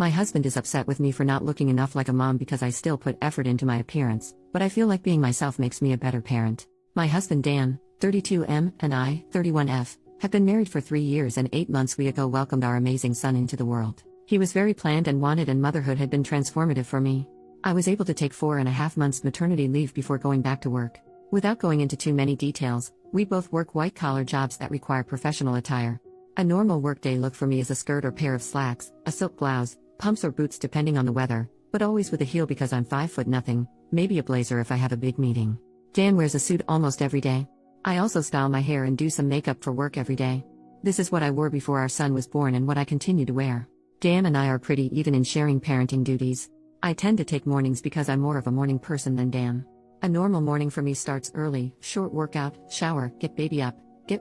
My husband is upset with me for not looking enough like a mom because I still put effort into my appearance, but I feel like being myself makes me a better parent. My husband Dan, 32M, and I, 31F, have been married for 3 years and 8 months ago welcomed our amazing son into the world. He was very planned and wanted, and motherhood had been transformative for me. I was able to take 4.5 months maternity leave before going back to work. Without going into too many details, we both work white-collar jobs that require professional attire. A normal workday look for me is a skirt or pair of slacks, a silk blouse, pumps or boots depending on the weather, but always with a heel because I'm 5'0", maybe a blazer if I have a big meeting. Dan wears a suit almost every day. I also style my hair and do some makeup for work every day. This is what I wore before our son was born and what I continue to wear. Dan and I are pretty even in sharing parenting duties. I tend to take mornings because I'm more of a morning person than Dan. A normal morning for me starts early, short workout, shower, get baby up, get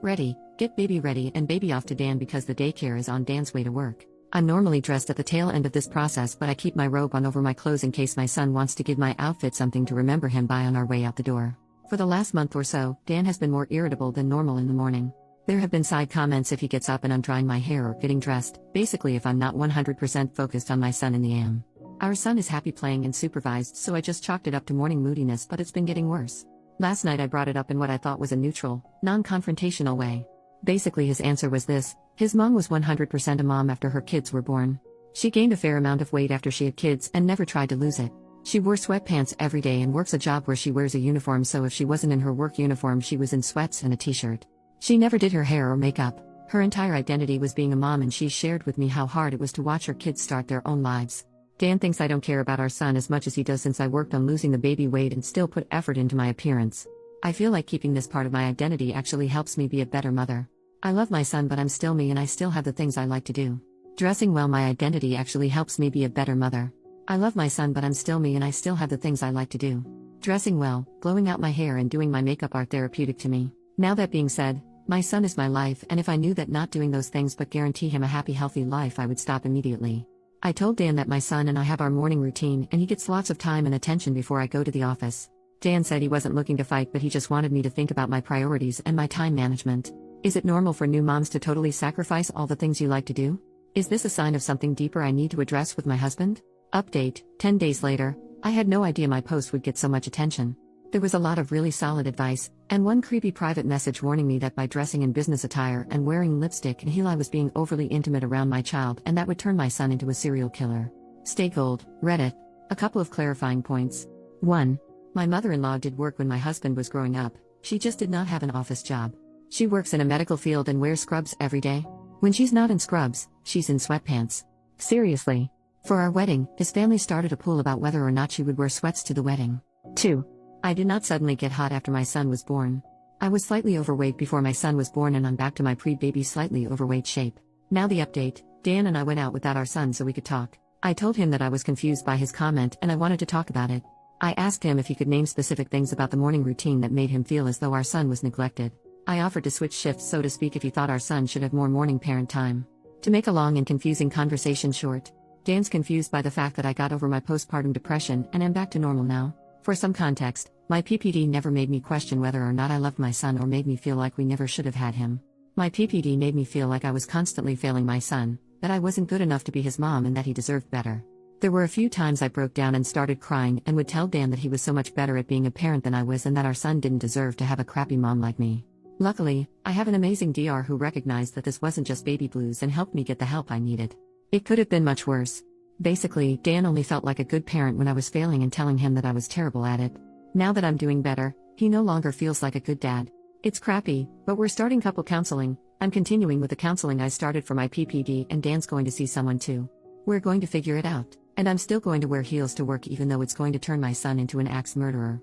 baby ready and baby off to Dan because the daycare is on Dan's way to work. I'm normally dressed at the tail end of this process, but I keep my robe on over my clothes in case my son wants to give my outfit something to remember him by on our way out the door. For the last month or so, Dan has been more irritable than normal in the morning. There have been side comments if he gets up and I'm drying my hair or getting dressed, basically if I'm not 100% focused on my son in the AM. Our son is happy playing and supervised, so I just chalked it up to morning moodiness, but it's been getting worse. Last night I brought it up in what I thought was a neutral, non-confrontational way. Basically his answer was this: his mom was 100% a mom after her kids were born. She gained a fair amount of weight after she had kids and never tried to lose it. She wore sweatpants every day and works a job where she wears a uniform, so if she wasn't in her work uniform she was in sweats and a t-shirt. She never did her hair or makeup. Her entire identity was being a mom, and she shared with me how hard it was to watch her kids start their own lives. Dan thinks I don't care about our son as much as he does since I worked on losing the baby weight and still put effort into my appearance. I feel like keeping this part of my identity actually helps me be a better mother. I love my son, but I'm still me and I still have the things I like to do. Dressing well, my identity actually helps me be a better mother. I love my son, but I'm still me and I still have the things I like to do. Dressing well, blowing out my hair and doing my makeup are therapeutic to me. Now that being said, my son is my life, and if I knew that not doing those things but guarantee him a happy, healthy life, I would stop immediately. I told Dan that my son and I have our morning routine and he gets lots of time and attention before I go to the office. Dan said he wasn't looking to fight, but he just wanted me to think about my priorities and my time management. Is it normal for new moms to totally sacrifice all the things you like to do? Is this a sign of something deeper I need to address with my husband? Update: 10 days later. I had no idea my post would get so much attention. There was a lot of really solid advice, and one creepy private message warning me that by dressing in business attire and wearing lipstick and heel I was being overly intimate around my child and that would turn my son into a serial killer. Stay gold, Reddit. A couple of clarifying points. 1. My mother-in-law did work when my husband was growing up. She just did not have an office job. She works in a medical field and wears scrubs every day. When she's not in scrubs, she's in sweatpants. Seriously. For our wedding, his family started a pool about whether or not she would wear sweats to the wedding. 2. I did not suddenly get hot after my son was born. I was slightly overweight before my son was born and I'm back to my pre-baby slightly overweight shape. Now the update: Dan and I went out without our son so we could talk. I told him that I was confused by his comment and I wanted to talk about it. I asked him if he could name specific things about the morning routine that made him feel as though our son was neglected. I offered to switch shifts, so to speak, if he thought our son should have more morning parent time. To make a long and confusing conversation short, Dan's confused by the fact that I got over my postpartum depression and am back to normal now. For some context, my PPD never made me question whether or not I loved my son or made me feel like we never should have had him. My PPD made me feel like I was constantly failing my son, that I wasn't good enough to be his mom and that he deserved better. There were a few times I broke down and started crying and would tell Dan that he was so much better at being a parent than I was and that our son didn't deserve to have a crappy mom like me. Luckily, I have an amazing DR who recognized that this wasn't just baby blues and helped me get the help I needed. It could have been much worse. Basically, Dan only felt like a good parent when I was failing and telling him that I was terrible at it. Now that I'm doing better, he no longer feels like a good dad. It's crappy, but we're starting couple counseling. I'm continuing with the counseling I started for my PPD, and Dan's going to see someone too. We're going to figure it out, and I'm still going to wear heels to work even though it's going to turn my son into an axe murderer.